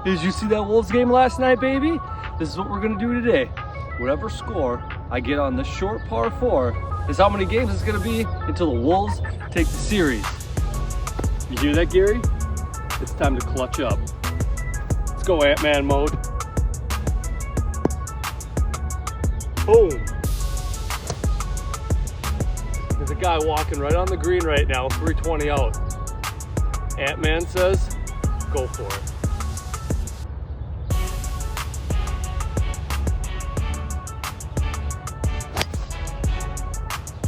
Did you see that Wolves game last night, baby? This is what we're gonna do today. Whatever score I get on this short par 4 is how many games it's gonna be until the Wolves take the series. You hear that, Gary? It's time to clutch up. Let's go Ant-Man mode. Boom. There's a guy walking right on the green right now, 320 out. Ant-Man says, go for it.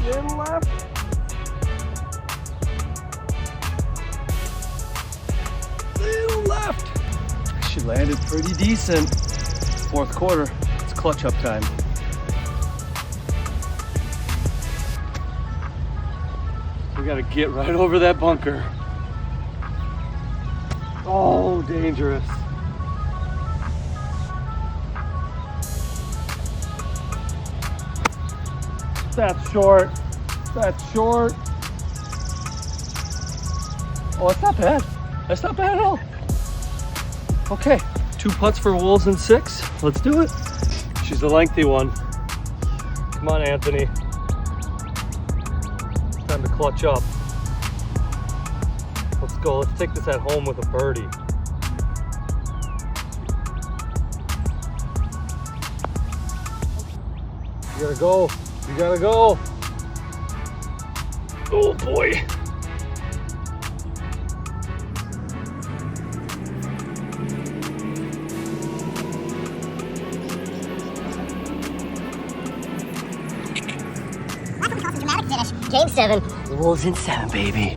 Little left. Little left. She landed pretty decent. Fourth quarter, it's clutch up time. We gotta get right over that bunker. Oh, dangerous. That's short. That's short. Oh, that's not bad. That's not bad at all. Okay, 2 putts for Wolves in 6. Let's do it. She's a lengthy one. Come on, Anthony. Time to clutch up. Let's go. Let's take this at home with a birdie. You gotta go. You gotta go. Oh boy. Game 7. The Wolves in 7, baby.